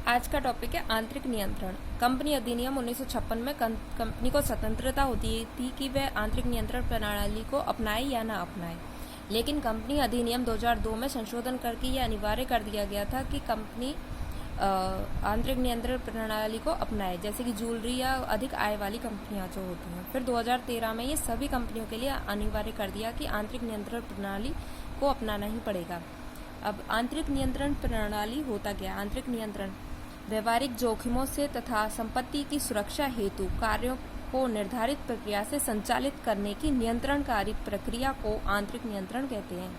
आज का टॉपिक है आंतरिक नियंत्रण। कंपनी अधिनियम 1956 में कंपनी को स्वतंत्रता होती थी कि वह आंतरिक नियंत्रण प्रणाली को अपनाए या ना अपनाए, लेकिन कंपनी अधिनियम 2002 में संशोधन करके यह अनिवार्य कर दिया गया था कि कंपनी आंतरिक नियंत्रण प्रणाली को अपनाए, जैसे कि ज्वेलरी या अधिक आय वाली कंपनियां जो होती हैं। फिर 2013 में ये सभी कंपनियों के लिए अनिवार्य कर दिया कि आंतरिक नियंत्रण प्रणाली को अपनाना ही पड़ेगा। अब आंतरिक नियंत्रण प्रणाली होता क्या? आंतरिक नियंत्रण व्यवहारिक जोखिमों से तथा संपत्ति की सुरक्षा हेतु कार्यों को निर्धारित प्रक्रिया से संचालित करने की नियंत्रणकारी प्रक्रिया को आंतरिक नियंत्रण कहते हैं।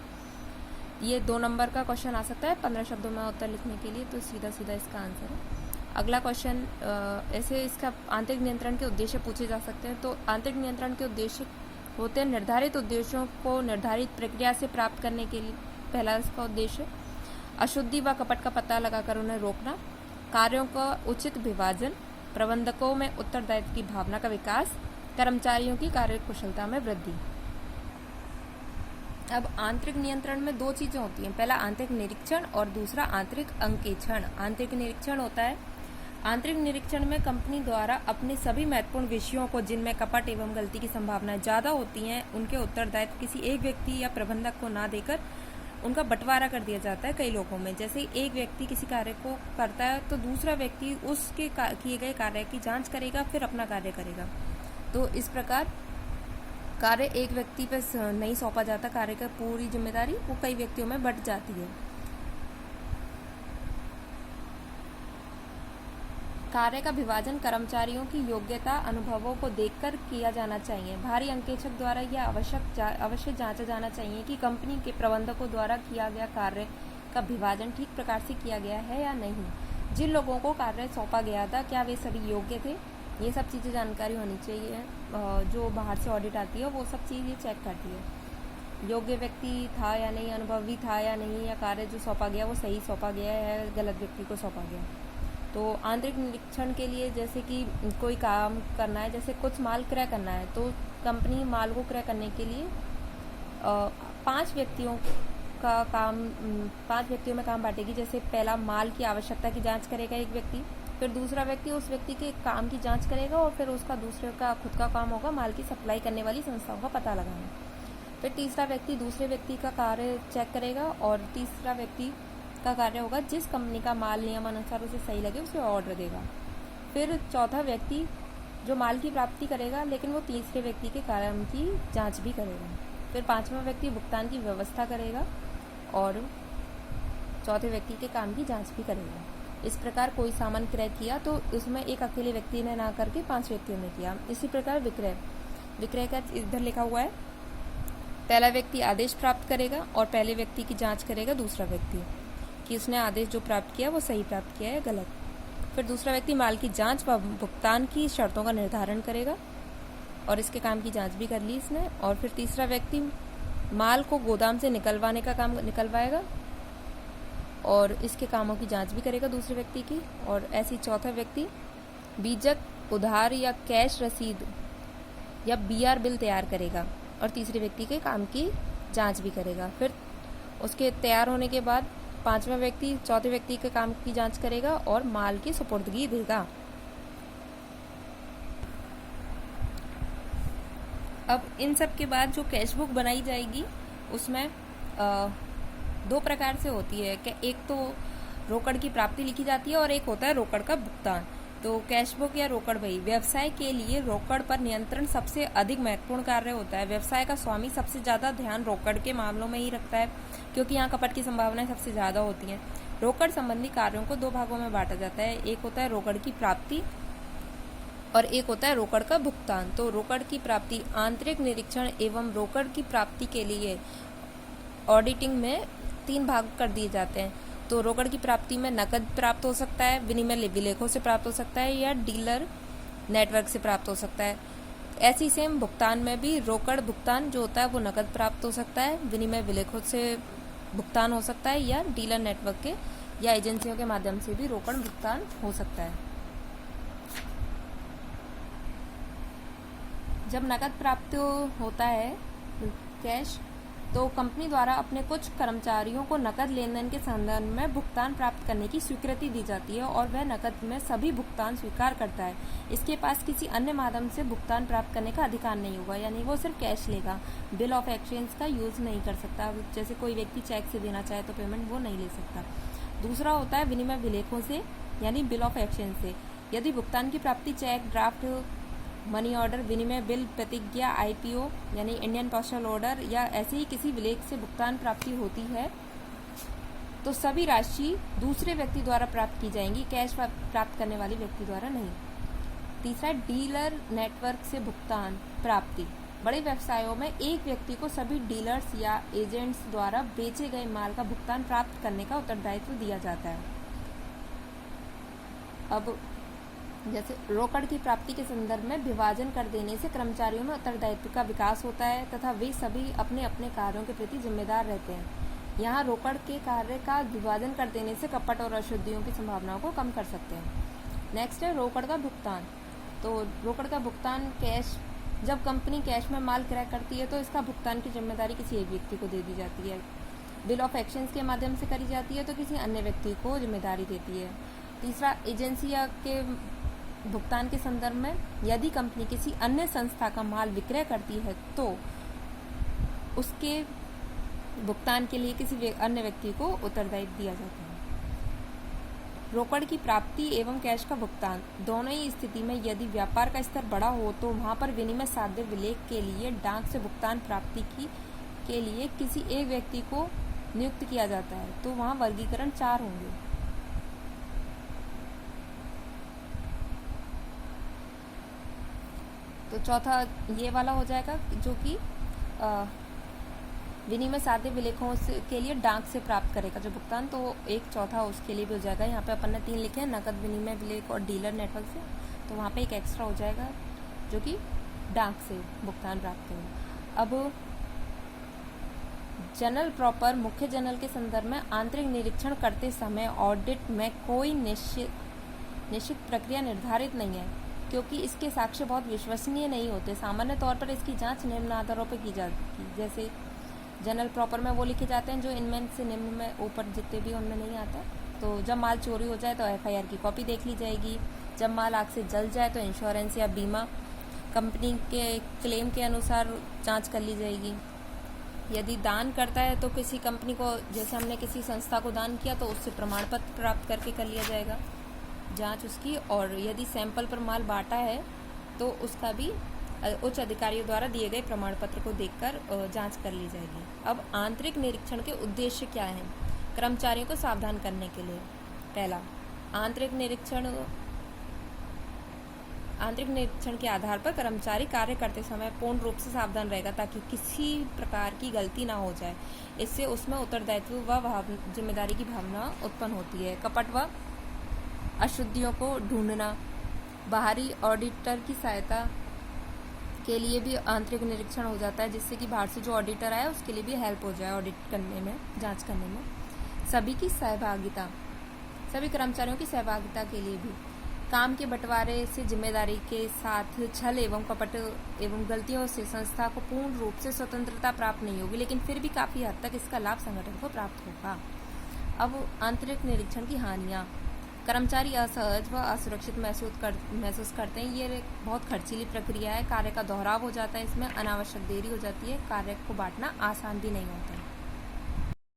ये 2 नंबर का क्वेश्चन आ सकता है 15 शब्दों में उत्तर लिखने के लिए, तो सीधा सीधा इसका आंसर है। अगला क्वेश्चन ऐसे इसका आंतरिक नियंत्रण के उद्देश्य पूछे जा सकते हैं। तो आंतरिक नियंत्रण के उद्देश्य होते हैं निर्धारित उद्देश्यों को निर्धारित प्रक्रिया से प्राप्त करने के लिए। पहला इसका उद्देश्य अशुद्धि व कपट का पता लगाकर उन्हें रोकना, कार्यों का उचित विभाजन, प्रबंधकों में उत्तरदायित्व की भावना का विकास, कर्मचारियों की कार्यकुशलता में वृद्धि। अब आंतरिक नियंत्रण में 2 चीजें होती हैं, पहला आंतरिक निरीक्षण और दूसरा आंतरिक अंकेक्षण। आंतरिक निरीक्षण होता है, आंतरिक निरीक्षण में कंपनी द्वारा अपने सभी महत्वपूर्ण विषयों को जिनमें कपट एवं गलती की संभावनाएं ज्यादा होती हैं उनके उत्तरदायित्व किसी एक व्यक्ति या प्रबंधक को ना देकर उनका बंटवारा कर दिया जाता है कई लोगों में। जैसे एक व्यक्ति किसी कार्य को करता है तो दूसरा व्यक्ति उसके किए गए कार्य की जांच करेगा, फिर अपना कार्य करेगा। तो इस प्रकार कार्य एक व्यक्ति पर नहीं सौंपा जाता, कार्य का पूरी जिम्मेदारी वो कई व्यक्तियों में बंट जाती है। कार्य का विभाजन कर्मचारियों की योग्यता अनुभवों को देखकर किया जाना चाहिए। भारी अंकेक्षक द्वारा यह अवश्य जांचा जाना चाहिए कि कंपनी के प्रबंधकों द्वारा किया गया कार्य का विभाजन ठीक प्रकार से किया गया है या नहीं। जिन लोगों को कार्य सौंपा गया था क्या वे सभी योग्य थे, ये सब चीजें जानकारी होनी चाहिए। जो बाहर से ऑडिट आती है वो सब चीजें चेक करती है, योग्य व्यक्ति था या नहीं, अनुभवी था या नहीं, या कार्य जो सौंपा गया वो सही सौंपा गया है, गलत व्यक्ति को सौंपा गया। तो आंतरिक निरीक्षण के लिए जैसे कि कोई काम करना है, जैसे कुछ माल क्रय करना है, तो कंपनी माल को क्रय करने के लिए 5 व्यक्तियों में काम बांटेगी। जैसे पहला माल की आवश्यकता की जांच करेगा एक व्यक्ति, फिर दूसरा व्यक्ति उस व्यक्ति के काम की जांच करेगा, और फिर उसका दूसरे का खुद का काम होगा माल की सप्लाई करने वाली संस्थाओं का पता लगाना। फिर तीसरा व्यक्ति दूसरे व्यक्ति का कार्य चेक करेगा, और तीसरा व्यक्ति का कार्य होगा जिस कंपनी का माल नियमानुसार उसे सही लगे उसे ऑर्डर देगा। फिर चौथा व्यक्ति जो माल की प्राप्ति करेगा, लेकिन वो तीसरे व्यक्ति के काम की जांच भी करेगा। फिर 5वां व्यक्ति भुगतान की व्यवस्था करेगा और चौथे व्यक्ति के काम की जांच भी करेगा। इस प्रकार कोई सामान क्रय किया तो उसमें एक अकेले व्यक्ति ने ना करके 5 व्यक्तियों ने किया। इसी प्रकार विक्रय का इधर लिखा हुआ है, पहला व्यक्ति आदेश प्राप्त करेगा और पहले व्यक्ति की जांच करेगा दूसरा व्यक्ति कि उसने आदेश जो प्राप्त किया वो सही प्राप्त किया है गलत। फिर दूसरा व्यक्ति माल की जांच व भुगतान की शर्तों का निर्धारण करेगा और इसके काम की जांच भी कर ली इसने। और फिर तीसरा व्यक्ति माल को गोदाम से निकलवाने का काम निकलवाएगा और इसके कामों की जांच भी करेगा दूसरे व्यक्ति की। और ऐसी चौथा व्यक्ति बीजक, उधार या कैश रसीद या BR बिल तैयार करेगा और तीसरे व्यक्ति के काम की जांच भी करेगा। फिर उसके तैयार होने के बाद 5वां व्यक्ति चौथे व्यक्ति के काम की जांच करेगा और माल की सुपुर्दगी देगा। अब इन सब के बाद जो कैश बुक बनाई जाएगी उसमें 2 प्रकार से होती है कि एक तो रोकड़ की प्राप्ति लिखी जाती है और एक होता है रोकड़ का भुगतान। तो कैश बुक या रोकड़ बही, व्यवसाय के लिए रोकड़ पर नियंत्रण सबसे अधिक महत्वपूर्ण कार्य होता है। व्यवसाय का स्वामी सबसे ज्यादा ध्यान रोकड़ के मामलों में ही रखता है क्योंकि यहाँ कपट की संभावनाएं सबसे ज्यादा होती हैं। रोकड़ संबंधी कार्यों को 2 भागों में बांटा जाता है, एक होता है रोकड़ की प्राप्ति और एक होता है रोकड़ का भुगतान। तो रोकड़ की प्राप्ति आंतरिक निरीक्षण एवं रोकड़ की प्राप्ति के लिए ऑडिटिंग में 3 भाग कर दिए जाते हैं। तो रोकड़ की प्राप्ति में नकद प्राप्त हो सकता है, विनिमय विलेखों से प्राप्त हो सकता है या डीलर नेटवर्क से प्राप्त हो सकता है। ऐसी सेम भुगतान में भी रोकड़ भुगतान जो होता है वो नकद प्राप्त हो सकता है, विनिमय विलेखों से भुगतान हो सकता है या डीलर नेटवर्क के या एजेंसियों के माध्यम से भी रोकड़ भुगतान हो सकता है। जब नकद प्राप्त होता है कैश तो कंपनी द्वारा अपने कुछ कर्मचारियों को नकद लेन देन के संदर्भ में भुगतान प्राप्त करने की स्वीकृति दी जाती है और वह नकद में सभी भुगतान स्वीकार करता है। इसके पास किसी अन्य माध्यम से भुगतान प्राप्त करने का अधिकार नहीं होगा, यानी वो सिर्फ कैश लेगा, बिल ऑफ एक्सचेंज का यूज नहीं कर सकता। जैसे कोई व्यक्ति चेक से देना चाहे तो पेमेंट वो नहीं ले सकता। दूसरा होता है विनिमय विलेखों से, यानी बिल ऑफ एक्सचेंज से। यदि भुगतान की प्राप्ति चेक, ड्राफ्ट, मनी ऑर्डर, विनिमय बिल, प्रतिज्ञा, IPO यानी इंडियन पोस्टल ऑर्डर या ऐसे ही किसी विलेख से भुगतान प्राप्ति होती है तो सभी राशि दूसरे व्यक्ति द्वारा प्राप्त की जाएंगी, कैश प्राप्त करने वाले व्यक्ति द्वारा नहीं। तीसरा, डीलर नेटवर्क से भुगतान प्राप्ति। बड़े व्यवसायों में एक व्यक्ति को सभी डीलर्स या एजेंट्स द्वारा बेचे गए माल का भुगतान प्राप्त करने का उत्तरदायित्व दिया जाता है। अब जैसे रोकड़ की प्राप्ति के संदर्भ में विभाजन कर देने से कर्मचारियों में उत्तरदायित्व का विकास होता है तथा वे सभी अपने अपने कार्यों के प्रति जिम्मेदार रहते हैं। यहाँ रोकड़ के कार्य का विभाजन कर देने से कपट और अशुद्धियों की संभावनाओं को कम कर सकते हैं। नेक्स्ट है रोकड़ का भुगतान। तो रोकड़ का भुगतान कैश, जब कंपनी कैश में माल क्रय करती है तो इसका भुगतान की जिम्मेदारी किसी एक व्यक्ति को दे दी जाती है। बिल ऑफ एक्सचेंज के माध्यम से करी जाती है तो किसी अन्य व्यक्ति को जिम्मेदारी देती है। तीसरा, एजेंसी के भुगतान के संदर्भ में यदि कंपनी किसी अन्य संस्था का माल विक्रय करती है तो उसके भुगतान के लिए किसी अन्य व्यक्ति को उत्तरदायित्व दिया जाता है। रोकड़ की प्राप्ति एवं कैश का भुगतान दोनों ही स्थिति में यदि व्यापार का स्तर बड़ा हो तो वहां पर विनिमय साध्य विलेख के लिए डाक से भुगतान प्राप्ति के लिए किसी एक व्यक्ति को नियुक्त किया जाता है। तो वहां वर्गीकरण 4 होंगे। तो चौथा ये वाला हो जाएगा जो कि विनिमय साध्य विलेखों के लिए डाक से प्राप्त करेगा जो भुगतान, तो एक चौथा उसके लिए भी हो जाएगा। यहाँ पे अपन ने 3 लिखे हैं, नकद, विनिमय विलेख और डीलर नेटवर्क से, तो वहाँ पे एक एक्स्ट्रा हो जाएगा जो कि डाक से भुगतान प्राप्त करेगा। अब जनरल प्रॉपर, मुख्य जनरल के संदर्भ में आंतरिक निरीक्षण करते समय ऑडिट में कोई निश्चित प्रक्रिया निर्धारित नहीं है क्योंकि इसके साक्ष्य बहुत विश्वसनीय नहीं होते। सामान्य तौर पर इसकी जांच निम्न आधारों पर की जाती है। जैसे जनरल प्रॉपर में वो लिखे जाते हैं जो इनमें से निम्न में ऊपर जितने भी उनमें नहीं आता। तो जब माल चोरी हो जाए तो FIR की कॉपी देख ली जाएगी। जब माल आग से जल जाए तो इंश्योरेंस या बीमा कंपनी के क्लेम के अनुसार जांच कर ली जाएगी। यदि दान करता है तो किसी कंपनी को, जैसे हमने किसी संस्था को दान किया तो उससे प्रमाण पत्र प्राप्त करके कर लिया जाएगा जांच उसकी। और यदि सैंपल पर माल बांटा है तो उसका भी उच्च अधिकारियों द्वारा दिए गए प्रमाण पत्र को देखकर जांच कर ली जाएगी। अब आंतरिक निरीक्षण के उद्देश्य क्या हैं? कर्मचारियों को सावधान करने के लिए। पहला, आंतरिक निरीक्षण के आधार पर कर्मचारी कार्य करते समय पूर्ण रूप से सावधान रहेगा ताकि किसी प्रकार की गलती ना हो जाए। इससे उसमें उत्तरदायित्व व जिम्मेदारी की भावना उत्पन्न होती है। कपट व अशुद्धियों को ढूंढना, बाहरी ऑडिटर की सहायता के लिए भी आंतरिक निरीक्षण हो जाता है जिससे कि बाहर से जो ऑडिटर आया उसके लिए भी हेल्प हो जाए ऑडिट करने में, जांच करने में। सभी की सहभागिता, सभी कर्मचारियों की सहभागिता के लिए भी। काम के बंटवारे से जिम्मेदारी के साथ छल एवं कपट एवं गलतियों से संस्था को पूर्ण रूप से स्वतंत्रता प्राप्त नहीं होगी, लेकिन फिर भी काफी हद तक इसका लाभ संगठन को प्राप्त होगा। अब आंतरिक निरीक्षण की हानियां। कर्मचारी असहज व असुरक्षित महसूस करते हैं। ये बहुत खर्चीली प्रक्रिया है, कार्य का दोहराव हो जाता है, इसमें अनावश्यक देरी हो जाती है, कार्य को बांटना आसान भी नहीं होता है।